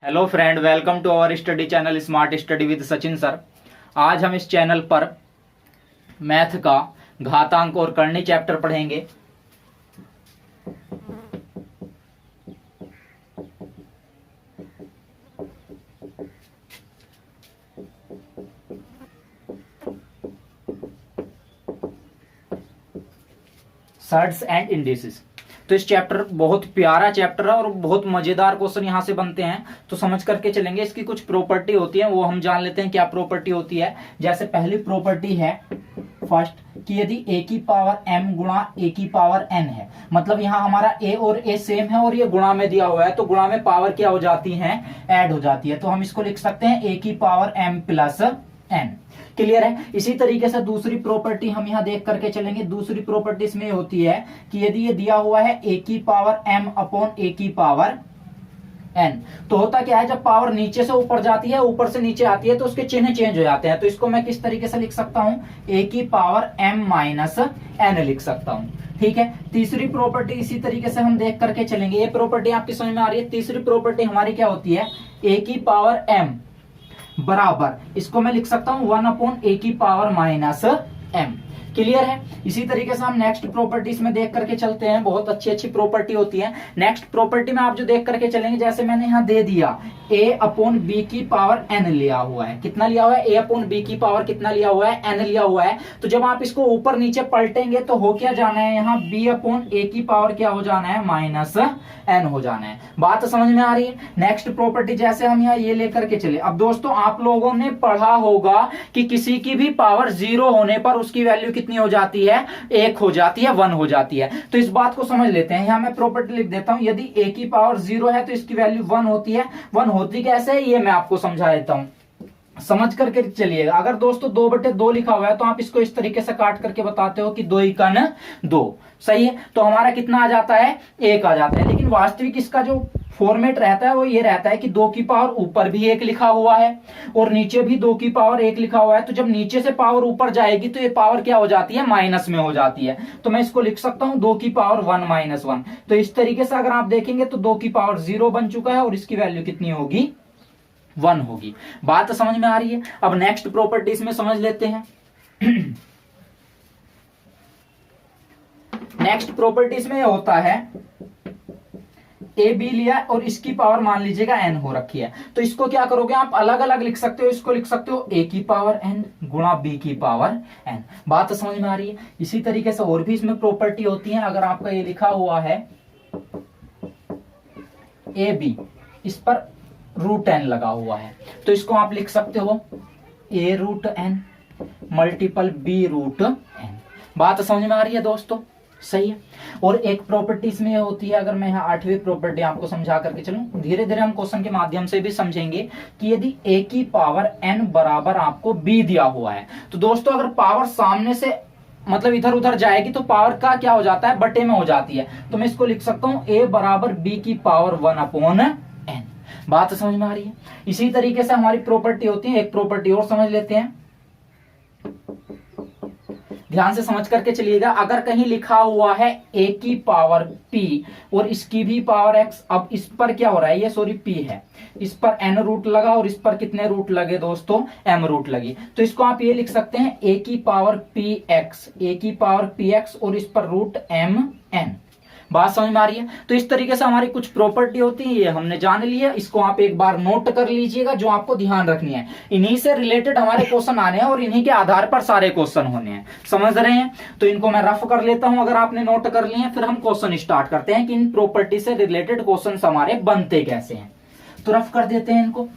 Hello friend, welcome to our study channel smart study with Sachin sir. आज हम इस channel पर मैथ का घातांक और करनी चैप्टर पढ़ेंगे। Shirts and indices. तो इस चैप्टर बहुत प्यारा चैप्टर है और बहुत मजेदार क्वेश्चन यहाँ से बनते हैं, तो समझ करके चलेंगे। इसकी कुछ प्रॉपर्टी होती है, वो हम जान लेते हैं क्या प्रॉपर्टी होती है। जैसे पहली प्रॉपर्टी है फर्स्ट कि यदि a की पावर m गुणा a की पावर n है, मतलब यहाँ हमारा a और a सेम है और ये गुणा में दिया हुआ है, तो गुणा में पावर क्या हो जाती है, ऐड हो जाती है। तो हम इसको लिख सकते हैं a की power m plus n। Clear है। इसी तरीके से दूसरी प्रॉपर्टी हम यहां देख करके चलेंगे। दूसरी प्रॉपर्टी इसमें होती है कि यदि ये दिया हुआ है a की पावर m अपॉन a की पावर n, तो होता क्या है, जब पावर नीचे से ऊपर जाती है, ऊपर से नीचे आती है, तो उसके चिन्ह चेंज हो जाते हैं। तो इसको मैं किस तरीके से लिख सकता हूं, a की पावर m माइनस n लिख सकता हूं। ठीक है। तीसरी प्रॉपर्टी इसी तरीके से हम देख करके चलेंगे। ये प्रॉपर्टी आपकी समझ में आ रही है। तीसरी प्रॉपर्टी हमारी क्या होती है, a की पावर m बराबर, इसको मैं लिख सकता हूं 1 अपॉन a की पावर माइनस m। क्लियर है। इसी तरीके से हम नेक्स्ट प्रॉपर्टीज में देख करके चलते हैं। बहुत अच्छी अच्छी प्रॉपर्टी होती है। नेक्स्ट प्रॉपर्टी में आप जो देख करके चलेंगे, जैसे मैंने यहां दे दिया a अपॉन b की पावर n लिया हुआ है। कितना लिया हुआ है, a अपॉन b की पावर कितना लिया हुआ है, n लिया हुआ है। तो जब आप इसको ऊपर नीचे पलटेंगे तो हो क्या जाना है, यहाँ b अपॉन a की पावर क्या हो जाना है, माइनस n हो जाना है। बात समझ में आ रही है। नेक्स्ट प्रॉपर्टी जैसे हम यहाँ ये लेकर के चले। अब दोस्तों आप लोगों ने पढ़ा होगा कि किसी की भी पावर 0 होने पर उसकी वैल्यू कितनी हो जाती है, 1 हो जाती है, 1 हो जाती है। तो इस बात को समझ लेते हैं। यहां मैं प्रॉपर्टी लिख देता हूं, यदि a की पावर 0 है तो इसकी वैल्यू 1 होती है। 1 होती कैसे है, ये मैं आपको समझा देता हूं, समझ करके चलिएगा। अगर दोस्तों 2/2 लिखा हुआ है तो आप इसको इस तरीके से काट करके बताते हो कि 2 एकन 2, सही है। तो हमारा कितना आ जाता है, 1 आ जाता है। लेकिन वास्तविक इसका जो फॉर्मेट रहता है वो ये रहता है कि 2 की पावर ऊपर भी 1 लिखा हुआ है और नीचे भी 2 की पावर 1 लिखा हुआ है। तो जब नीचे से पावर ऊपर जाएगी तो ये पावर क्या हो जाती है, माइनस में हो जाती है। तो मैं इसको लिख सकता हूं 2 की पावर 1 माइनस 1। तो इस तरीके से अगर आप देखेंगे तो 2 की पावर 0 बन चुका है और इसकी वैल्यू कितनी होगी, 1 होगी। बात समझ में आ रही है। अब नेक्स्ट प्रॉपर्टीज में समझ लेते हैं। नेक्स्ट प्रॉपर्टीज में होता है ए बी लिया और इसकी पावर मान लीजिएगा n हो रखी है। तो इसको क्या करोगे, आप अलग अलग लिख सकते हो। इसको लिख सकते हो a की पावर n गुणा b की पावर n। बात समझ में आ रही है। इसी तरीके से और भी इसमें प्रॉपर्टी होती है। अगर आपका ये लिखा हुआ है ए बी, इस पर √n लगा हुआ है, तो इसको आप लिख सकते हो a√n मल्टीपल b√n। बात समझ में आ रही है दोस्तों, सही है। और एक प्रॉपर्टी इसमें होती है, अगर मैं यहाँ 8वीं प्रॉपर्टी आपको समझा करके चलूं, धीरे धीरे हम क्वेश्चन के माध्यम से भी समझेंगे कि यदि a की पावर n बराबर आपको b दिया हुआ है, तो दोस्तों अगर पावर सामने से मतलब इधर उधर जाएगी तो पावर का क्या हो जाता है, बटे में हो जाती है। तो मैं इसको लिख सकता हूं a बराबर b की पावर 1 अपॉन n। बात समझ में आ रही है। इसी तरीके से हमारी प्रॉपर्टी होती है। एक प्रॉपर्टी और समझ लेते हैं, ध्यान से समझ करके चलिएगा। अगर कहीं लिखा हुआ है a की पावर p और इसकी भी पावर x, अब इस पर क्या हो रहा है, ये सॉरी p है, इस पर n रूट लगा और इस पर कितने रूट लगे दोस्तों, m रूट लगी। तो इसको आप ये लिख सकते हैं a की पावर px, a की पावर px और इस पर √mn। बात समझ में आ रही है। तो इस तरीके से हमारी कुछ प्रॉपर्टी होती है, ये हमने जान ली है। इसको आप एक बार नोट कर लीजिएगा, जो आपको ध्यान रखनी है। इन्हीं से रिलेटेड हमारे क्वेश्चन आने हैं और इन्हीं के आधार पर सारे क्वेश्चन होने हैं, समझ रहे हैं। तो इनको मैं रफ कर लेता हूं, अगर आपने नोट कर लिए हैं। फिर हम क्वेश्चन स्टार्ट करते हैं कि इन प्रॉपर्टी से रिलेटेड क्वेश्चन हमारे बनते कैसे हैं। तो रफ कर देते हैं इनको।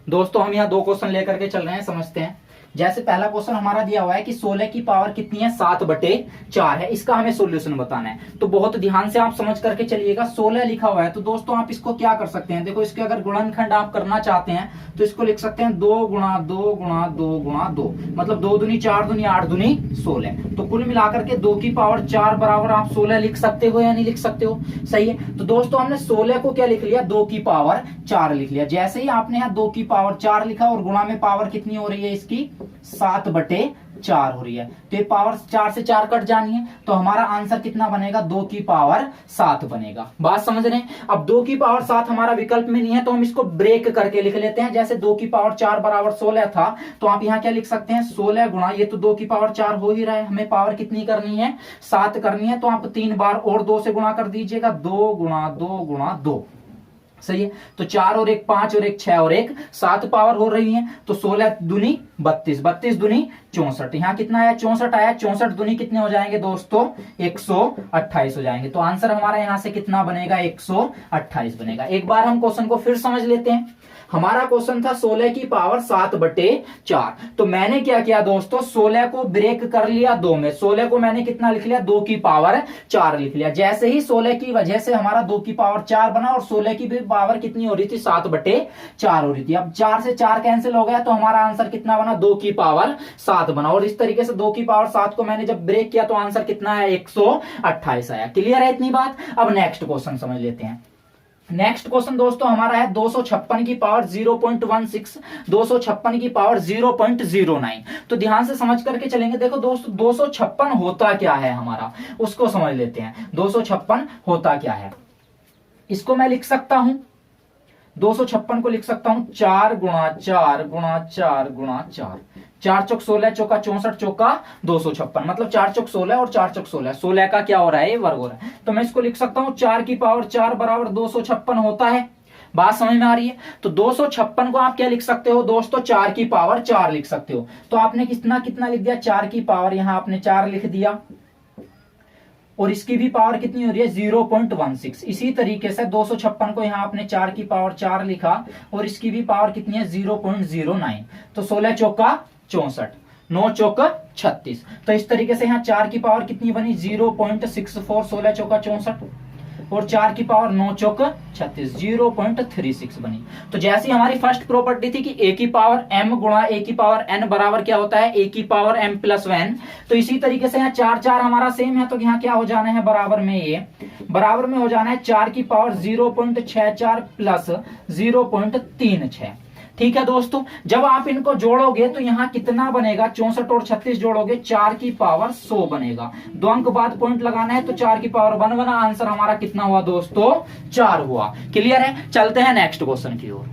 दोस्तों हम यहाँ 2 क्वेश्चन लेकर के चल रहे हैं, समझते हैं। जैसे पहला क्वेश्चन हमारा दिया हुआ है कि 16 की पावर कितनी है, 7/4 है। इसका हमें सॉल्यूशन बताना है। तो बहुत ध्यान से आप समझ करके चलिएगा। 16 लिखा हुआ है तो दोस्तों आप इसको क्या कर सकते हैं, देखो इसके अगर गुणनखंड आप करना चाहते हैं तो इसको लिख सकते हैं 2 गुणा 2 गुणा 2 गुणा 2, मतलब 2 दूनी 4 दूनी 8 दूनी 16। तो कुल मिलाकर के 2 की पावर 4 बराबर आप 16 लिख सकते हो या नहीं लिख सकते हो, सही है। तो दोस्तों हमने 16 को क्या लिख लिया, 2 की पावर 4 लिख लिया। जैसे ही आपने यहाँ 2 की पावर 4 लिखा और गुणा में पावर कितनी हो रही है इसकी, 7/4 4 हो रही है, तो ये पावर 4 से 4 कट जानी है, तो हमारा आंसर कितना बनेगा, 2 की पावर 7 बनेगा। बात समझ रहे हैं। अब 2 की पावर 7 हमारा विकल्प में नहीं है, तो हम इसको ब्रेक करके लिख लेते हैं। जैसे 2 की पावर 4 बराबर 16 था, तो आप यहाँ क्या लिख सकते हैं, 16 गुणा, ये तो 2 की पावर 4 हो ही रहा है, हमें पावर कितनी करनी है, 7 करनी है, तो आप 3 बार और 2 से गुणा कर दीजिएगा, 2 गुणा 2 गुणा 2, सही है। तो 4 और 1 5 और 1 6 और 1 7 पावर हो रही है, तो 16 दूनी 32, 32 दूनी 64, यहाँ कितना आया, 64 आया, 64 दूनी कितने हो जाएंगे दोस्तों, 128 हो जाएंगे। तो आंसर हमारा यहाँ से कितना बनेगा, 128 बनेगा। एक बार हम क्वेश्चन को फिर समझ लेते हैं। हमारा क्वेश्चन था 16 की पावर 7/4, तो मैंने क्या किया दोस्तों, 16 को ब्रेक कर लिया 2 में, 16 को मैंने कितना लिख लिया, 2 की पावर 4 लिख लिया। जैसे ही 16 की वजह से हमारा 2 की पावर 4 बना, और 16 की भी पावर कितनी हो रही थी, 7/4 हो रही थी। अब 4 से 4 कैंसिल हो गया, तो हमारा आंसर कितना बना, 2 की पावर 7 बना। और इस तरीके से 2 की पावर 7 को मैंने जब ब्रेक किया, तो आंसर कितना आया, 128 आया। क्लियर है इतनी बात। अब नेक्स्ट क्वेश्चन समझ लेते हैं। नेक्स्ट क्वेश्चन दोस्तों हमारा है 256 की पावर 0.16, 256 की पावर 0.09। तो ध्यान से समझ करके चलेंगे। देखो दोस्तों 256 होता क्या है हमारा, उसको समझ लेते हैं। 256 होता क्या है, इसको मैं लिख सकता हूं, 256 को लिख सकता हूं 4 गुणा 4 गुणा 4 गुणा 4, 4 चौक 16, चौका 64, चौका 256, मतलब 4 चौक 16 और 4 चौक 16, 16 का क्या हो रहा है, ये वर्ग हो रहा है। तो मैं इसको लिख सकता हूं 4 की पावर 4 बराबर 256 होता है। बात समझ में आ रही है। तो 256 को आप क्या लिख सकते हो दोस्तों, 4 की पावर 4 लिख सकते हो। तो आपने कितना कितना लिख दिया, 4 की पावर, यहां आपने 4 लिख दिया, और इसकी भी पावर कितनी हो रही है, 0.16। इसी तरीके से 256 को यहाँ आपने 4 की पावर 4 लिखा, और इसकी भी पावर कितनी है, 0.09। तो 16 चौका 64, 9 चौका 36। तो इस तरीके से यहाँ 4 की पावर कितनी बनी, 0.64, 16 चौका 64, और 4 की पावर 9 चौक 36, 0.36 बनी। तो जैसी हमारी फर्स्ट प्रॉपर्टी थी कि a की पावर m गुणा a की पावर n बराबर क्या होता है, a की पावर m प्लस n, तो इसी तरीके से यहाँ 4 4 हमारा सेम है, तो यहाँ क्या हो जाना है, बराबर में, ये बराबर में हो जाना है 4 की पावर 0.64 प्लस 0.36। ठीक है दोस्तों। जब आप इनको जोड़ोगे तो यहाँ कितना बनेगा, 64 और 36 जोड़ोगे 4 की पावर 100 बनेगा। 2 अंक बाद पॉइंट लगाना है, तो 4 की पावर 1 बना। आंसर हमारा कितना हुआ दोस्तों, 4 हुआ। क्लियर है। चलते हैं नेक्स्ट क्वेश्चन की ओर।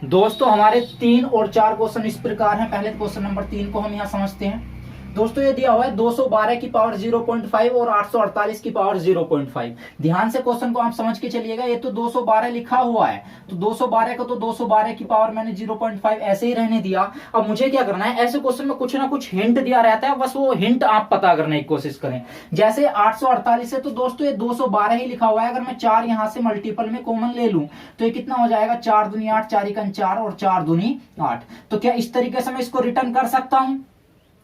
दोस्तों हमारे 3 और 4 क्वेश्चन इस प्रकार हैं। पहले क्वेश्चन नंबर 3 को हम यहाँ समझते हैं। दोस्तों ये दिया हुआ है 212 की पावर 0.5 और 848 की पावर 0.5। ध्यान से क्वेश्चन को आप समझ के चलिएगा। ये तो 212 लिखा हुआ है, तो 212 को तो 212 की पावर मैंने 0.5 ऐसे ही रहने दिया। अब मुझे क्या करना है, ऐसे क्वेश्चन में कुछ ना कुछ हिंट दिया रहता है, बस वो हिंट आप पता करने की कोशिश करें। जैसे 848 है, तो दोस्तों ये 212 ही लिखा हुआ है। अगर मैं 4 यहां से मल्टीपल में कॉमन ले लूं, तो ये कितना हो जाएगा, 4 दूनी 8, 4 एकम 4 और 4 दूनी 8। तो क्या इस तरीके से मैं इसको रिटर्न कर सकता हूं,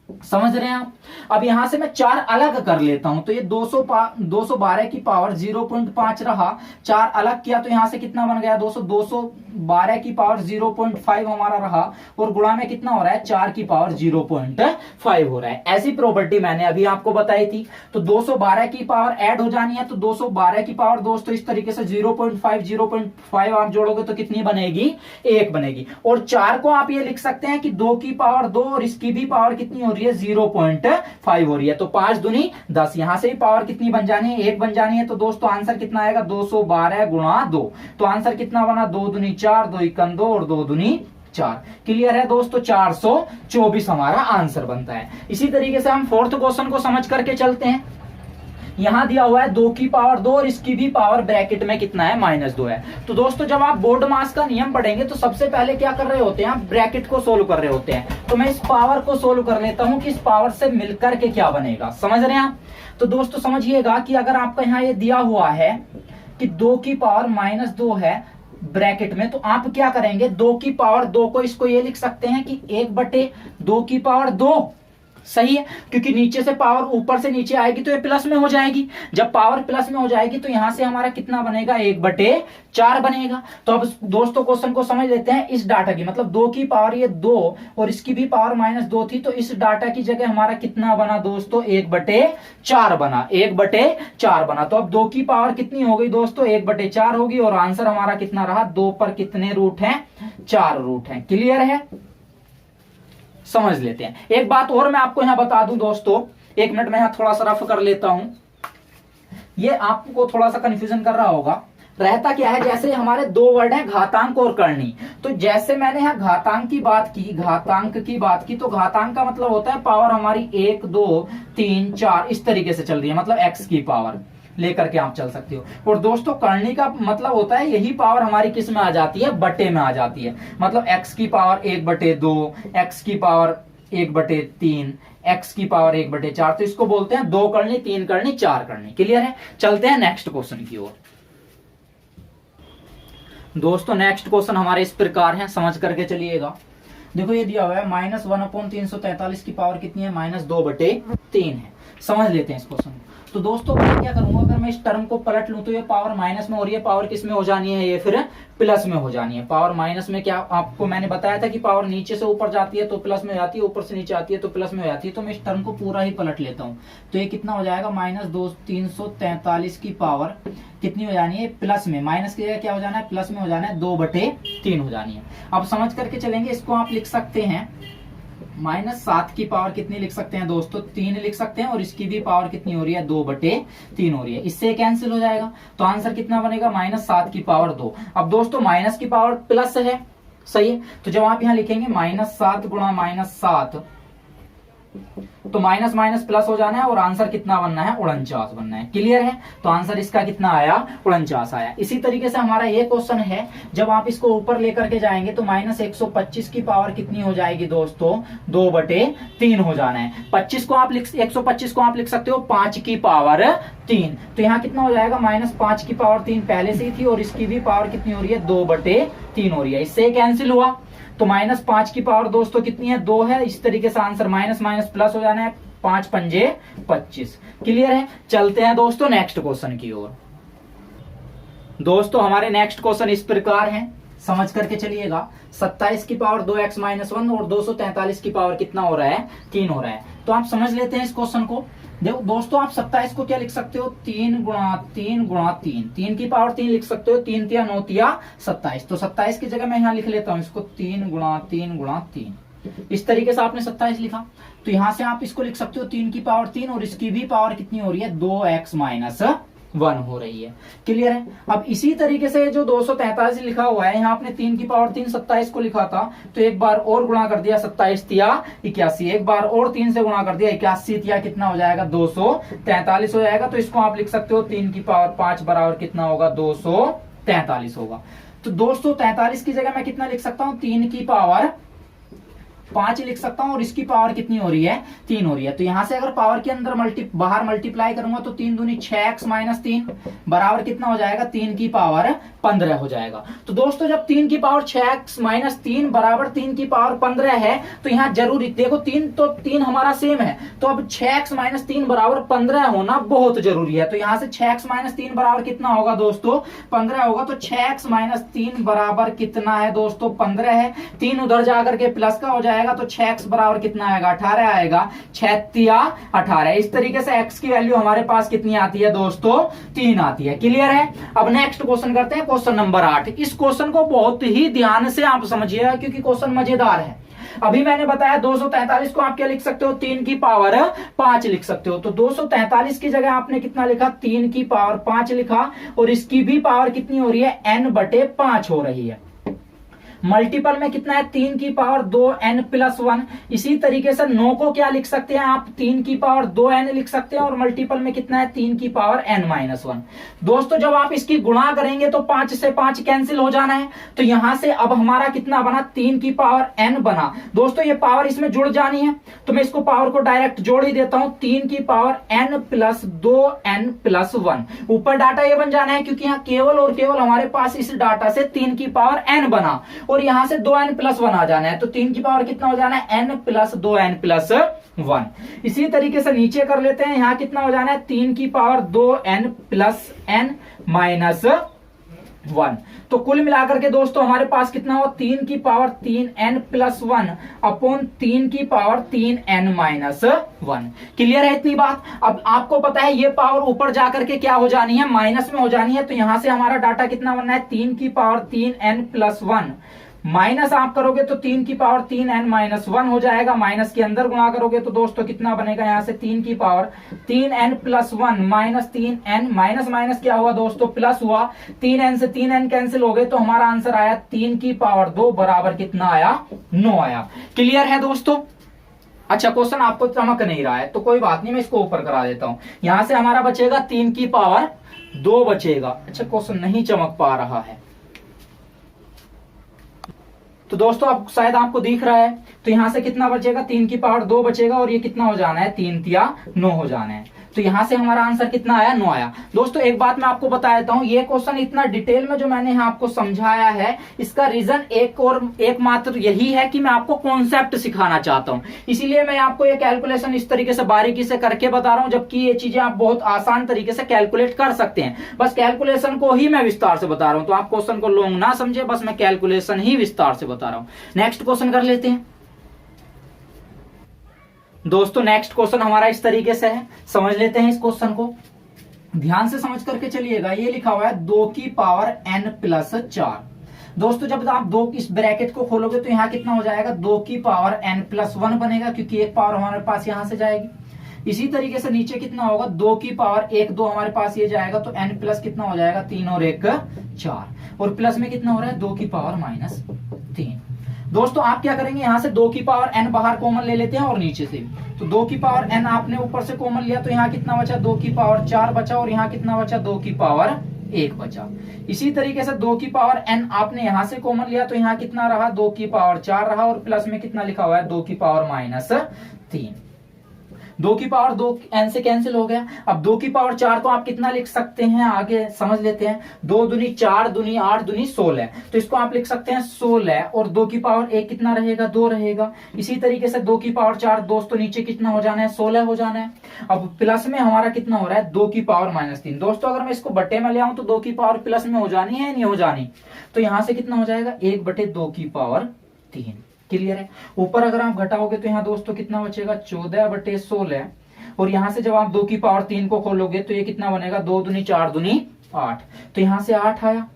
समझ रहे हैं आप। अब यहां से मैं 4 अलग कर लेता हूं, तो ये 212 की पावर 0.5 रहा, 4 अलग किया तो यहां से कितना बन गया, 212 की पावर 0.5 हमारा रहा, और गुणा में कितना हो रहा है, 4 की पावर 0.5 हो रहा है। ऐसी प्रॉपर्टी मैंने अभी आपको बताई थी। तो 212 की पावर ऐड हो जानी है, तो 212 की पावर दोस्तों इस तरीके से 0.5 आप जोड़ोगे तो कितनी बनेगी, 1 बनेगी। और 4 को आप ये लिख सकते हैं कि 2 की पावर 2 और इसकी भी पावर कितनी हो रही है, 0.5 हो रही है। तो 5 दूनी 10, यहां से ही पावर कितनी बन जानी है, 1 बन जानी है। तो दोस्तों आंसर कितना आएगा, 212 गुणा 2। तो आंसर कितना बना, 2 दूनी 4, 2 एकम 2 और 2 दूनी 4। क्लियर है दोस्तों, 424 हमारा आंसर बनता है। इसी तरीके से हम फोर्थ क्वेश्चन को समझ करके चलते हैं। यहां दिया हुआ है 2 की पावर 2 और इसकी भी पावर ब्रैकेट में कितना है, -2 है। तो दोस्तों जब आप बोर्ड मास का नियम पढ़ेंगे तो सबसे पहले क्या कर रहे होते हैं, आप ब्रैकेट को सोल्व कर रहे होते हैं। तो मैं इस पावर को सोल्व कर लेता हूं कि इस पावर से मिलकर के क्या बनेगा, समझ रहे हैं आप। तो दोस्तों समझिएगा कि अगर आपका यहाँ ये दिया हुआ है कि 2 की पावर -2 है ब्रैकेट में, तो आप क्या करेंगे, 2 की पावर 2 को इसको ये लिख सकते हैं कि 1/2 की पावर 2। सही है, क्योंकि नीचे से पावर ऊपर से नीचे आएगी तो ये प्लस में हो जाएगी। जब पावर प्लस में हो जाएगी तो यहां से हमारा कितना बनेगा, 1/4 बनेगा। तो अब दोस्तों क्वेश्चन को समझ लेते हैं इस डाटा की, मतलब 2 की पावर ये 2 और इसकी भी पावर -2 थी, तो इस डाटा की जगह हमारा कितना बना दोस्तों, 1/4 बना, 1/4 बना। तो अब 2 की पावर कितनी हो गई दोस्तों, 1/4 होगी, और आंसर हमारा कितना रहा, 2 पर कितने रूट हैं, 4 रूट हैं। क्लियर है। समझ लेते हैं। एक बात और मैं आपको यहां बता दूं दोस्तों, 1 मिनट में यहां थोड़ा सा रफ कर लेता हूं, ये आपको थोड़ा सा कंफ्यूजन कर रहा होगा। रहता क्या है, जैसे हमारे दो वर्ड हैं घातांक और करणी, तो जैसे मैंने यहाँ घातांक की बात की, तो घातांक का मतलब होता है पावर हमारी 1 2 3 4 इस तरीके से चल रही है, मतलब x की पावर लेकर के आप चल सकते हो। और दोस्तों करणी का मतलब होता है यही पावर हमारी किस में आ जाती है, बटे में आ जाती है, मतलब x की पावर 1/2, x की पावर 1/3, x की पावर 1/4, तो इसको बोलते हैं 2 करनी, 3 करनी, 4 करनी। क्लियर है? चलते हैं नेक्स्ट क्वेश्चन की ओर। दोस्तों नेक्स्ट क्वेश्चन हमारे इस प्रकार है, समझ करके चलिएगा। देखो ये दिया हुआ है -1/343 की पावर कितनी है, -2/3 है। समझ लेते हैं इस क्वेश्चन को। तो दोस्तों मैं क्या करूंगा, अगर मैं इस टर्म को पलट लूं तो ये पावर माइनस में हो रही है, पावर किस में हो जानी है, ये फिर प्लस में हो जानी है। पावर माइनस में क्या आपको मैंने बताया था कि पावर नीचे से ऊपर जाती है तो प्लस में हो जाती है, ऊपर से नीचे आती है तो प्लस में हो जाती है। तो मैं इस टर्म को पूरा ही पलट लेता हूं, तो ये कितना हो जाएगा, -343 की पावर कितनी हो जानी है, प्लस में, माइनस की जगह क्या हो जाना है, प्लस में हो जाना है, 2/3 हो जानी है। अब समझ करके चलेंगे, इसको आप लिख सकते हैं -7 की पावर कितनी लिख सकते हैं दोस्तों, 3 लिख सकते हैं, और इसकी भी पावर कितनी हो रही है, 2/3 हो रही है। इससे कैंसिल हो जाएगा, तो आंसर कितना बनेगा, -7 की पावर 2। अब दोस्तों माइनस की पावर प्लस है, सही है, तो जब आप यहां लिखेंगे -7 गुणा -7, तो माइनस माइनस प्लस हो जाना है, और आंसर कितना बनना है, 49 बनना है। क्लियर है? तो आंसर इसका कितना आया, 49 आया। इसी तरीके से हमारा ये क्वेश्चन है, जब आप इसको ऊपर लेकर के जाएंगे तो -125 की पावर कितनी हो जाएगी दोस्तों, 2/3 हो जाना है। 125 को आप लिख सकते हो 5 की पावर 3, तो यहाँ कितना हो जाएगा, -5 की पावर 3 पहले से ही थी, और इसकी भी पावर कितनी हो रही है, 2/3 हो रही है। इससे कैंसिल हुआ, तो -5 की पावर दोस्तों कितनी है, 2 है। इस तरीके से आंसर माइनस माइनस प्लस हो जाना है, 5 पंजे 25। क्लियर है? चलते हैं दोस्तों नेक्स्ट क्वेश्चन की ओर। दोस्तों हमारे नेक्स्ट क्वेश्चन इस प्रकार है, समझ करके चलिएगा। 27 की पावर 2x - 1 और 243 की पावर कितना हो रहा है, 3 हो रहा है। तो आप समझ लेते हैं इस क्वेश्चन को। देखो दोस्तों, आप 27 को क्या लिख सकते हो, 3 × 3 × 3, 3 की पावर 3 लिख सकते हो, 3 × 9 = 27। तो 27 की जगह मैं यहाँ लिख लेता हूँ इसको 3 × 3 × 3। इस तरीके से आपने 27 लिखा, तो यहां से आप इसको लिख सकते हो 3 की पावर 3, और इसकी भी पावर कितनी हो रही है, 2x - 1 हो रही है। क्लियर है? अब इसी तरीके से जो 243 लिखा हुआ है, यहाँ आपने 3 की पावर 3 27 को लिखा था, तो एक बार और गुणा कर दिया, 27 × 81, एक बार और 3 से गुणा कर दिया, 81 × कितना हो जाएगा, 243 हो जाएगा। तो इसको आप लिख सकते हो 3 की पावर 5 बराबर कितना होगा, 243 होगा। तो 243 की जगह मैं कितना लिख सकता हूँ, 3 की पावर 5 लिख सकता हूं, और इसकी पावर कितनी हो रही है, 3 हो रही है। तो यहां से अगर पावर के अंदर बाहर मल्टीप्लाई करूंगा तो 3 दूनी 6x - 3 बराबर कितना हो जाएगा, 3 की पावर 15 हो जाएगा। तो दोस्तों जब 3 की पावर 6x - 3 बराबर 3 की पावर 15 है, तो यहां जरूरी देखो 3 हमारा सेम है, तो अब 6x - 3 बराबर 15 होना बहुत जरूरी है। तो यहां से 6x - 3 बराबर कितना होगा दोस्तों, 15 होगा। तो 6x - 3 बराबर कितना है दोस्तों, 15 है। 3 उधर जाकर के प्लस का हो जाएगा, तो 6x बराबर कितना आएगा, 18 आएगा। 6 × 18। इस तरीके से x की वैल्यू हमारे पास कितनी आती है दोस्तों, 3 आती है। क्लियर है? अब नेक्स्ट क्वेश्चन करते हैं, क्वेश्चन नंबर 8। इस क्वेश्चन को बहुत ही ध्यान से आप समझिएगा, क्योंकि क्वेश्चन मजेदार है। अभी मैंने बताया 243 को आप क्या लिख सकते हो, 3 की पावर 5 लिख सकते हो। तो 243 की जगह आपने कितना लिखा, 3 की पावर 5 लिखा, और इसकी भी पावर कितनी हो रही है, n/5 हो रही है। मल्टीपल में कितना है, 3 की पावर 2n + 1। इसी तरीके से 9 को क्या लिख सकते हैं आप, 3 की पावर 2n लिख सकते हैं, और मल्टीपल में कितना है, 3 की पावर n - 1। दोस्तों जब आप इसकी गुणा करेंगे तो 5 से 5 कैंसिल हो जाना है, तो यहां से अब हमारा कितना बना, 3 की पावर n बना। दोस्तों ये पावर इसमें जुड़ जानी है, तो मैं इसको पावर को डायरेक्ट जोड़ ही देता हूं, 3 की पावर n + 2n + 1। ऊपर डाटा ये बन जाना है, क्योंकि यहाँ केवल और केवल हमारे पास इस डाटा से 3 की पावर n बना, और यहां से 2n + 1 आ जाना है। तो 3 की पावर कितना हो जाना है, n + 2n + 1। इसी तरीके से नीचे कर लेते हैं, यहां कितना हो जाना है, 3 की पावर 2n + n - 1। तो कुल मिलाकर के दोस्तों हमारे पास कितना हो, 3 की पावर 3n + 1 अपॉन 3 की पावर 3n - 1। क्लियर है इतनी बात? अब आपको पता है ये पावर ऊपर जाकर के क्या हो जानी है, माइनस में हो जानी है। तो यहां से हमारा डाटा कितना बनना है, 3 की पावर 3n + 1 माइनस आप करोगे तो 3 की पावर 3n माइनस 1 हो जाएगा, माइनस के अंदर गुणा करोगे तो दोस्तों कितना बनेगा, यहां से 3 की power 3n plus 1 minus 3n, minus minus क्या हुआ दोस्तों, प्लस हुआ, 3n से 3n कैंसिल हो गए, तो हमारा आंसर आया 3 की पावर 2 बराबर कितना आया, 9 आया। क्लियर है दोस्तों। अच्छा, क्वेश्चन आपको चमक नहीं रहा है तो कोई बात नहीं, मैं इसको ऊपर करा देता हूं। यहां से हमारा बचेगा 3 की पावर 2 बचेगा। अच्छा, क्वेश्चन नहीं चमक पा रहा है तो दोस्तों अब शायद आपको दिख रहा है, तो यहां से कितना बचेगा, 3 की पावर 2 बचेगा, और ये कितना हो जाना है, 3 या 9 हो जाना है। तो यहां से हमारा आंसर कितना आया, 9 आया। दोस्तों एक बात मैं आपको बता देता हूं, ये क्वेश्चन इतना डिटेल में जो मैंने यहाँ आपको समझाया है, इसका रीजन एक मात्र यही है कि मैं आपको कॉन्सेप्ट सिखाना चाहता हूं, इसीलिए मैं आपको ये कैलकुलेशन इस तरीके से बारीकी से करके बता रहा हूं, जबकि ये चीजें आप बहुत आसान तरीके से कैलकुलेट कर सकते हैं। बस कैलकुलेशन को ही मैं विस्तार से बता रहा हूं, तो आप क्वेश्चन को लॉन्ग ना समझे, बस मैं कैलकुलेशन ही विस्तार से बता रहा हूं। नेक्स्ट क्वेश्चन कर लेते हैं दोस्तों। नेक्स्ट क्वेश्चन हमारा इस तरीके से है, समझ लेते हैं इस क्वेश्चन को, ध्यान से समझ करके चलिएगा। ये लिखा हुआ है 2 की पावर n प्लस 4। दोस्तों जब आप 2 इस ब्रैकेट को खोलोगे तो यहाँ कितना हो जाएगा, 2 की पावर n प्लस 1 बनेगा, क्योंकि एक पावर हमारे पास यहां से जाएगी। इसी तरीके से नीचे कितना होगा, 2 की पावर 1 2 हमारे पास ये जाएगा, तो n प्लस कितना हो जाएगा, 3 और 1 4, और प्लस में कितना हो रहा है, 2 की पावर माइनस 3। दोस्तों आप क्या करेंगे, यहां से 2 की पावर n बाहर कॉमन ले लेते हैं, और नीचे से तो 2 की पावर n आपने ऊपर से कॉमन लिया, तो यहाँ कितना बचा, 2 की पावर 4 बचा, और यहाँ कितना बचा, 2 की पावर 1 बचा। इसी तरीके से 2 की पावर n आपने यहां से कॉमन लिया, तो यहाँ कितना रहा, 2 की पावर 4 रहा, और प्लस में कितना लिखा हुआ है, 2 की पावर माइनस 3। 2 की पावर 2 n से कैंसिल हो गया। अब 2 की पावर 4 को आप कितना लिख सकते हैं, आगे समझ लेते हैं। 2 दूनी 4 दूनी 8 दूनी 16, तो इसको आप लिख सकते हैं 16, और 2 की पावर 1 कितना रहेगा, 2 रहेगा। इसी तरीके से 2 की पावर 4 दोस्तों नीचे कितना हो जाना है, 16 हो जाना है। अब प्लस में हमारा कितना हो रहा है, 2 की पावर माइनस 3। दोस्तों अगर मैं इसको बटे में ले आऊं तो 2 की पावर प्लस में हो जानी है, नहीं हो जानी, तो यहां से कितना हो जाएगा, 1/2 की पावर 3। क्लियर है। ऊपर अगर आप घटाओगे तो यहाँ दोस्तों कितना बचेगा, 14/16, और यहां से जब आप 2 की पावर 3 को खोलोगे तो ये कितना बनेगा, 2 दूनी 4 दूनी 8, तो यहां से 8 आया।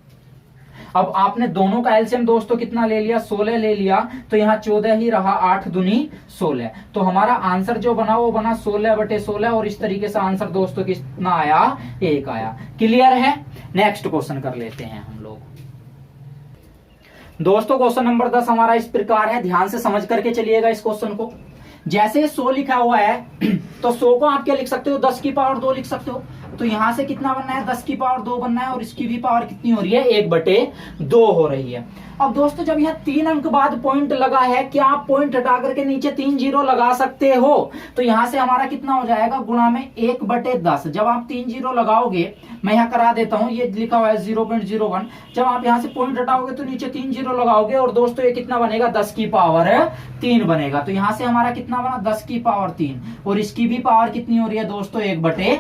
अब आपने दोनों का एलसीएम दोस्तों कितना ले लिया, 16 ले लिया, तो यहाँ 14 ही रहा, 8 दूनी 16, तो हमारा आंसर जो बना वो बना 16/16, और इस तरीके से आंसर दोस्तों कितना आया, 1 आया। क्लियर है। नेक्स्ट क्वेश्चन कर लेते हैं हम लोग दोस्तों। क्वेश्चन नंबर 10 हमारा इस प्रकार है, ध्यान से समझ करके चलिएगा इस क्वेश्चन को। जैसे 100 लिखा हुआ है तो 100 को आप क्या लिख सकते हो, 10 की पावर 2 लिख सकते हो, तो यहां से कितना बनना है, 10 की पावर 2 बनना है, और इसकी भी पावर कितनी हो रही है, 1/2 हो रही है। अब दोस्तों जब यहाँ 3 अंक बाद पॉइंट लगा है, क्या आप पॉइंट हटा करके नीचे 3 जीरो लगा सकते हो, तो यहां से हमारा कितना हो जाएगा, गुणा में 1/10। जब आप 3 जीरो लगाओगे, मैं यहाँ करा देता हूं, ये लिखा हुआ है 0.01, जब आप यहाँ से पॉइंट हटाओगे तो नीचे 3 जीरो लगाओगे, और दोस्तों ये कितना बनेगा, 10 की पावर 3 बनेगा। तो यहां से हमारा कितना बना, 10 की पावर 3, और इसकी भी पावर कितनी हो रही है दोस्तों, 1/3।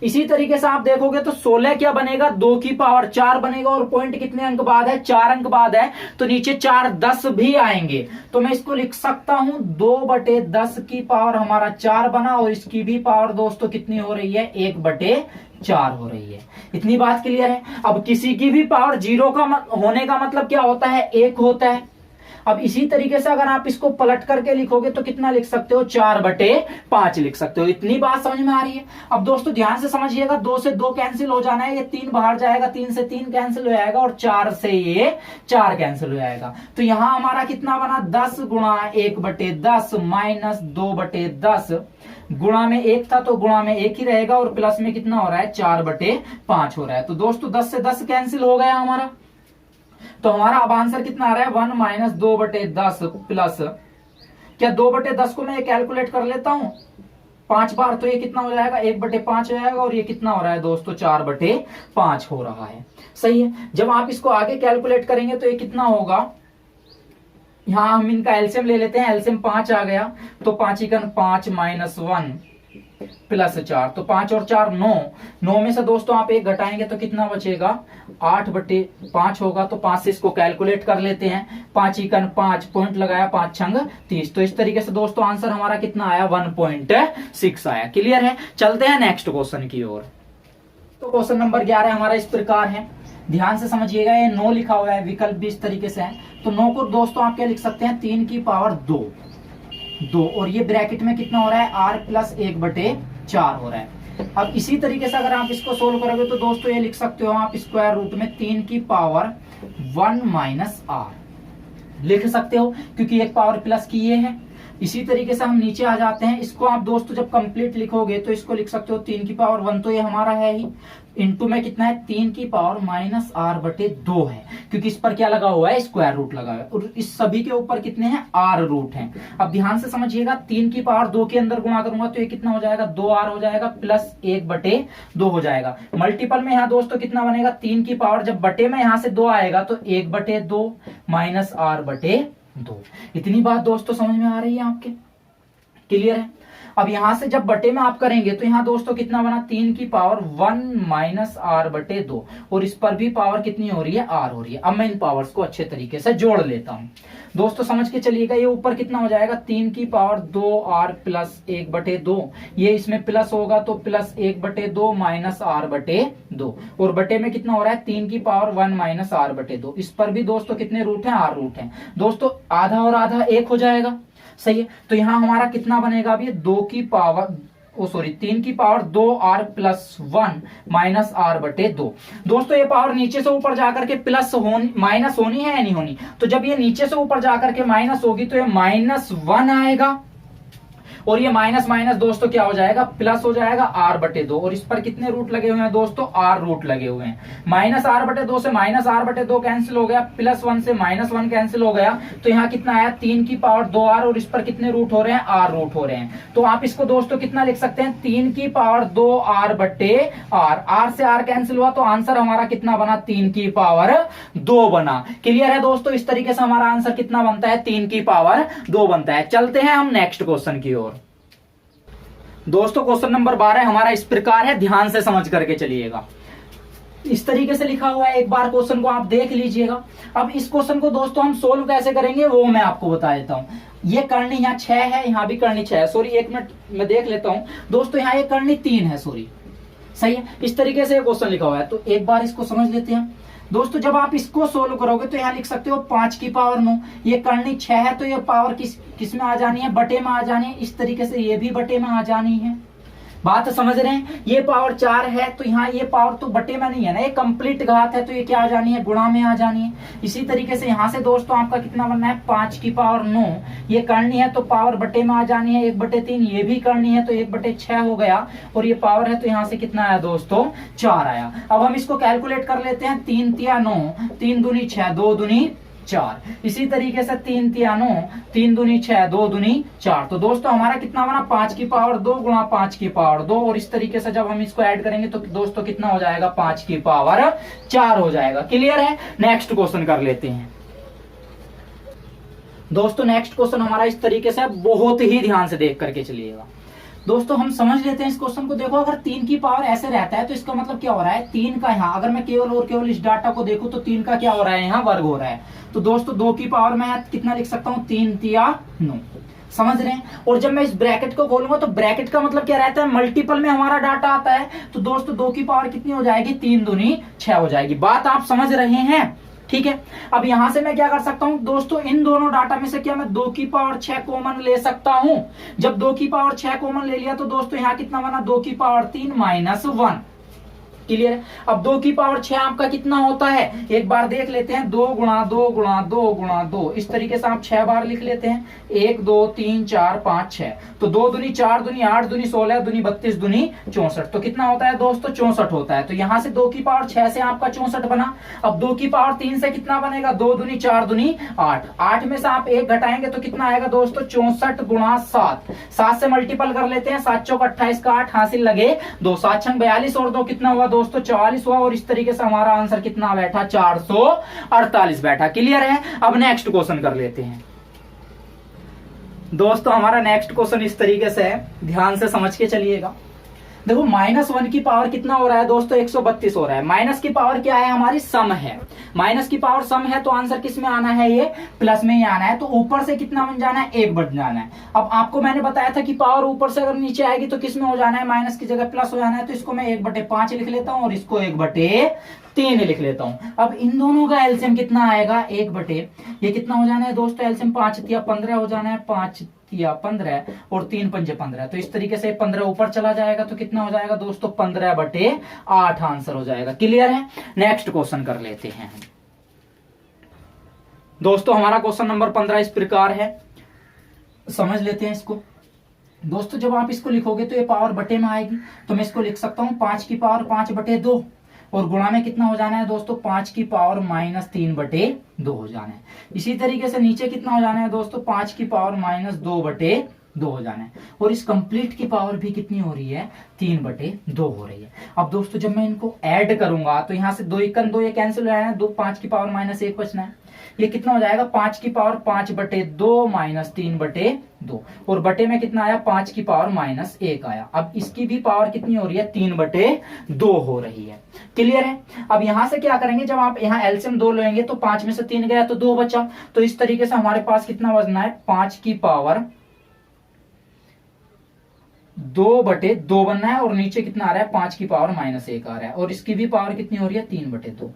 इसी तरीके से आप देखोगे तो 16 क्या बनेगा, 2 की पावर 4 बनेगा, और पॉइंट कितने अंक बाद है, 4 अंक बाद है, तो नीचे 4 10 भी आएंगे, तो मैं इसको लिख सकता हूं 2/10 की पावर हमारा 4 बना, और इसकी भी पावर दोस्तों कितनी हो रही है, 1/4 हो रही है। इतनी बात क्लियर है। अब किसी की भी पावर 0 का होने का मतलब क्या होता है, 1 होता है। अब इसी तरीके से अगर आप इसको पलट करके लिखोगे तो कितना लिख सकते हो, 4/5 लिख सकते हो। इतनी बात समझ में आ रही है। अब दोस्तों ध्यान से समझिएगा, 2 से 2 कैंसिल हो जाना है, ये 3 बाहर जाएगा, 3 से 3 कैंसिल हो जाएगा, और 4 से ये 4 कैंसिल हो जाएगा, तो यहां हमारा कितना बना, 10 गुणा 1/10 माइनस 2/10, गुणा में 1 था तो गुणा में 1 ही रहेगा, और प्लस में कितना हो रहा है, 4/5 हो रहा है। तो दोस्तों 10 से 10 कैंसिल हो गया हमारा, तो हमारा अब आंसर कितना आ रहा है, 1 माइनस 2/10 प्लस, क्या 2/10 को मैं कैलकुलेट कर लेता हूं 5 बार, तो ये कितना हो जाएगा, 1/5 हो जाएगा, और ये कितना हो रहा है दोस्तों, 4/5 हो रहा है। सही है। जब आप इसको आगे कैलकुलेट करेंगे तो ये कितना होगा, यहां हम इनका एलसीएम ले लेते हैं, एलसीएम 5 आ गया, तो 5 × 5 माइनस 1 प्लस 4, तो 5 और 4 9, 9 में से दोस्तों आप 1 घटाएंगे तो कितना बचेगा, 8/5 होगा, तो 5 से इसको कैलकुलेट कर लेते हैं, 5 × 5 पॉइंट लगाया, 5 छंग 30, तो इस तरीके से दोस्तों आंसर हमारा कितना आया, 1.6 आया। क्लियर है। चलते हैं नेक्स्ट क्वेश्चन की ओर। तो क्वेश्चन नंबर 11 हमारा इस प्रकार है, ध्यान से समझिएगा, ये 9 लिखा हुआ है, विकल्प भी इस तरीके से है। तो 9 को दोस्तों आप क्या लिख सकते हैं, 3 की पावर 2, और ये ब्रैकेट में कितना हो रहा है, r प्लस 1/4 हो रहा है। अब इसी तरीके से अगर आप इसको सोल्व करोगे तो दोस्तों ये लिख सकते हो आप स्क्वायर रूट में 3 की पावर 1 माइनस r लिख सकते हो, क्योंकि एक पावर प्लस की ये है। इसी तरीके से हम नीचे आ जाते हैं, इसको आप दोस्तों जब कंप्लीट लिखोगे तो इसको लिख सकते हो 3 की पावर 1, तो ये हमारा है ही, इंटू में कितना है, 3 की पावर माइनस r/2 है, क्योंकि इस पर क्या लगा हुआ है, स्क्वायर रूट लगा हुआ है, और इस सभी के ऊपर कितने हैं, r रूट हैं। अब ध्यान से समझिएगा, 3 की पावर 2 के अंदर गुणा करूंगा तो ये कितना हो जाएगा, 2r हो जाएगा, प्लस 1/2 हो जाएगा। मल्टीपल में यहाँ दोस्तों कितना बनेगा, 3 की पावर, जब बटे में यहाँ से 2 आएगा तो 1/2 माइनस r/2। इतनी बात दोस्तों समझ में आ रही है आपके, क्लियर है। अब यहां से जब बटे में आप करेंगे तो यहाँ दोस्तों कितना बना, 3 की पावर 1 माइनस r/2, और इस पर भी पावर कितनी हो रही है, r हो रही है। अब मैं इन पावर्स को अच्छे तरीके से जोड़ लेता हूं दोस्तों, समझ के चलिएगा। ये ऊपर कितना हो जाएगा, 3 की पावर 2r प्लस 1/2, ये इसमें प्लस होगा तो प्लस 1/2 माइनस r/2, और बटे में कितना हो रहा है, 3 की पावर 1 माइनस r/2। इस पर भी दोस्तों कितने रूट हैं, r रूट हैं दोस्तों, आधा और आधा 1 हो जाएगा, सही है। तो यहां हमारा कितना बनेगा, अभी 3 की power 2r plus 1 minus r/2। दोस्तों ये पावर नीचे से ऊपर जाकर के प्लस माइनस होनी है या नहीं होनी, तो जब ये नीचे से ऊपर जाकर के माइनस होगी तो ये -1 आएगा, और ये माइनस माइनस दोस्तों क्या हो जाएगा, प्लस हो जाएगा r/2, और इस पर कितने रूट लगे हुए हैं दोस्तों, r रूट लगे हुए हैं। माइनस r/2 से माइनस r/2 कैंसिल हो गया, प्लस 1 से -1 कैंसिल हो गया, तो यहाँ कितना आया, 3 की पावर 2r, और इस पर कितने रूट हो रहे हैं, r रूट हो रहे हैं। तो आप इसको दोस्तों कितना लिख सकते हैं, 3 की पावर 2r/r, r से r कैंसिल हुआ तो आंसर हमारा कितना बना, 3 की पावर 2 बना। क्लियर है दोस्तों, इस तरीके से हमारा आंसर कितना बनता है, 3 की पावर 2 बनता है। चलते हैं हम नेक्स्ट क्वेश्चन की ओर। दोस्तों क्वेश्चन नंबर 12 हमारा इस प्रकार है, ध्यान से समझ करके चलिएगा। इस तरीके से लिखा हुआ है, एक बार क्वेश्चन को आप देख लीजिएगा। अब इस क्वेश्चन को दोस्तों हम सोल्व कैसे करेंगे वो मैं आपको बता देता हूं। ये करनी यहाँ 6 है, यहाँ भी करनी 6 है, सॉरी 1 मिनट मैं देख लेता हूं दोस्तों, यहाँ ये करनी 3 है, सॉरी, सही है। इस तरीके से क्वेश्चन लिखा हुआ है, तो एक बार इसको समझ लेते हैं दोस्तों। जब आप इसको सोल्व करोगे तो यहाँ लिख सकते हो 5 की पावर 9, ये करनी 6 है, तो ये पावर किस में आ जानी है, बटे में आ जानी है। इस तरीके से ये भी बटे में आ जानी है, बात समझ रहे हैं। ये पावर 4 है, तो यहाँ ये पावर तो बटे में नहीं है ना, ये कंप्लीट घात है, तो ये क्या आ जानी है, गुणा में आ जानी है। इसी तरीके से यहाँ से दोस्तों आपका कितना बनना है, 5 की पावर 9, ये करनी है तो पावर बटे में आ जानी है 1/3, ये भी करनी है तो 1/6 हो गया, और ये पावर है तो यहाँ से कितना आया दोस्तों, 4 आया। अब हम इसको कैलकुलेट कर लेते हैं, 3 तिया 9, 3 दूनी 6, 2 दूनी 4। इसी तरीके से 3 तिया 9, 3 दूनी 6, 2 दूनी 4। तो दोस्तों हमारा कितना बना, 5 की पावर 2 गुणा 5 की पावर 2, और इस तरीके से जब हम इसको ऐड करेंगे तो दोस्तों कितना हो जाएगा, 5 की पावर 4 हो जाएगा। क्लियर है। नेक्स्ट क्वेश्चन कर लेते हैं दोस्तों। नेक्स्ट क्वेश्चन हमारा इस तरीके से, बहुत ही ध्यान से देख करके चलिएगा दोस्तों। हम समझ लेते हैं इस क्वेश्चन को। देखो अगर 3 की पावर ऐसे रहता है तो इसका मतलब क्या हो रहा है, 3 का यहाँ अगर मैं केवल और केवल इस डाटा को देखूं तो 3 का क्या हो रहा है, यहाँ वर्ग हो रहा है। तो दोस्तों 2 की पावर में कितना लिख सकता हूँ, 3 तिया 9, समझ रहे हैं। और जब मैं इस ब्रैकेट को खोलूंगा तो ब्रैकेट का मतलब क्या रहता है, मल्टीपल में हमारा डाटा आता है। तो दोस्तों 2 की पावर कितनी हो जाएगी, 3 दूनी 6 हो जाएगी। बात आप समझ रहे हैं, ठीक है। अब यहां से मैं क्या कर सकता हूं दोस्तों, इन दोनों डाटा में से क्या मैं 2 की पावर 6 कॉमन ले सकता हूं। जब 2 की पावर 6 कॉमन ले लिया तो दोस्तों यहां कितना बना, 2 की पावर 3 माइनस 1। क्लियर है। अब 2 की पावर 6 आपका कितना होता है, एक बार देख लेते हैं, 2 गुणा 2 गुणा 2 गुणा 2, इस तरीके से आप 6 बार लिख लेते हैं, 1 2 3 4 5 6। तो 2 दूनी 4 दूनी 8 दूनी 16 दूनी 32 दूनी 64, तो कितना होता है दोस्तों, 64 होता है। तो यहां से 2 की पावर 6 से आपका 64 बना। अब 2 की पावर 3 से कितना बनेगा, 2 दूनी 4 दूनी 8, 8 में से आप 1 घटाएंगे तो कितना आएगा दोस्तों, 64 गुणा 7, 7 से मल्टीपल कर लेते हैं, 7 चौक 28 का 8 हासिल लगे 2, 7 छंग 42 और 2 कितना हुआ दोस्तों, 44 हुआ। और इस तरीके से हमारा आंसर कितना बैठा, 448 बैठा। क्लियर है। अब नेक्स्ट क्वेश्चन कर लेते हैं दोस्तों। हमारा नेक्स्ट क्वेश्चन इस तरीके से है, ध्यान से समझ के चलिएगा। देखो -1 की पावर कितना हो रहा है दोस्तों, 132 हो रहा है। माइनस की पावर क्या है, हमारी सम है। माइनस की पावर सम है तो आंसर किस में आना है, ये प्लस में ही आना है। तो ऊपर से कितना बन जाना है, 1 बन जाना है। अब आपको मैंने बताया था कि पावर ऊपर से अगर नीचे आएगी तो किस में हो जाना है, माइनस की जगह प्लस हो जाना है। तो इसको मैं 1/5 लिख लेता हूं और इसको 1/3 3 लिख लेता हूं। अब इन दोनों का एलसीएम कितना आएगा, 1/, ये कितना हो जाना है दोस्तों एलसीएम, 5 तिया 15 हो जाना है, 5 तिया 15 और 3 पंजे 15। तो इस तरीके से 15 ऊपर चला जाएगा तो कितना हो जाएगा दोस्तों, 15/8 आंसर हो जाएगा। क्लियर है। नेक्स्ट क्वेश्चन कर लेते हैं दोस्तों। हमारा क्वेश्चन नंबर 15 इस प्रकार है, समझ लेते हैं इसको दोस्तों। जब आप इसको लिखोगे तो ये पावर बटे में आएगी, तो मैं इसको लिख सकता हूं 5 की पावर 5/2 और गुणा में कितना हो जाना है दोस्तों, 5 की पावर -3/2 हो जाना है। इसी तरीके से नीचे कितना हो जाना है दोस्तों, 5 की पावर -2/2 हो जाना है। और इस कंप्लीट की पावर भी कितनी हो रही है, 3/2 हो रही है। अब दोस्तों जब मैं इनको ऐड करूंगा तो यहाँ से 2 एकन 2 ये कैंसिल हो जाना है, 5 की पावर -1 बचना है। ये कितना हो जाएगा, 5 की पावर 5/2 -3/2 और बटे में कितना आया, 5 की पावर -1 आया। अब इसकी भी पावर कितनी हो रही है, 3/2 हो रही है। क्लियर है। अब यहां से क्या करेंगे, जब आप यहाँ एलसीएम 2 लेंगे तो 5 में से 3 गया तो 2 बचा। तो इस तरीके से हमारे पास कितना बचना है, 5 की पावर 2/2 बनना है और नीचे कितना आ रहा है, 5 की पावर -1 आ रहा है और इसकी भी पावर कितनी हो रही है, 3/2।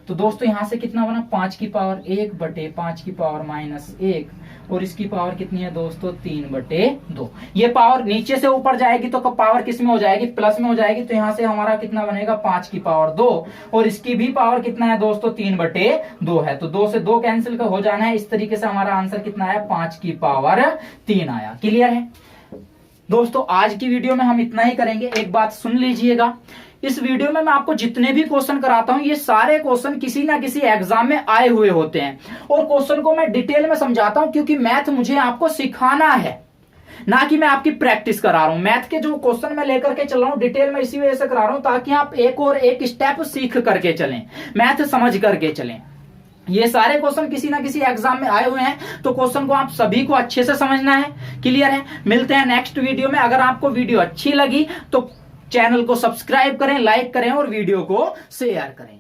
तो दोस्तों यहां से कितना बना, 5 की पावर 1/5 की पावर -1 और इसकी पावर कितनी है दोस्तों, 3/2। ये पावर नीचे से ऊपर जाएगी तो पावर किस में हो जाएगी, प्लस में हो जाएगी। तो यहां से हमारा कितना बनेगा, 5 की पावर 2 और इसकी भी पावर कितना है दोस्तों, 3/2 है। तो 2 से 2 कैंसिल हो जाना है। इस तरीके से हमारा आंसर कितना है, 5 की पावर 3 आया। क्लियर है दोस्तों। आज की वीडियो में हम इतना ही करेंगे। एक बात सुन लीजिएगा, इस वीडियो में मैं आपको जितने भी क्वेश्चन कराता हूं ये सारे क्वेश्चन किसी ना किसी एग्जाम में आए हुए होते हैं और क्वेश्चन को मैं डिटेल में समझाता हूं, क्योंकि मैथ मुझे आपको सिखाना है, ना कि मैं आपकी प्रैक्टिस करा रहा हूं। मैथ के जो क्वेश्चन मैं लेकर के चल रहा हूं डिटेल में इसी वजह से करा रहा हूं, ताकि आप एक और एक स्टेप सीख करके चलें, मैथ समझ करके चलें। ये सारे क्वेश्चन किसी ना किसी एग्जाम में आए हुए हैं, तो क्वेश्चन को आप सभी को अच्छे से समझना है। क्लियर है। मिलते हैं नेक्स्ट वीडियो में। अगर आपको वीडियो अच्छी लगी तो चैनल को सब्सक्राइब करें, लाइक करें और वीडियो को शेयर करें।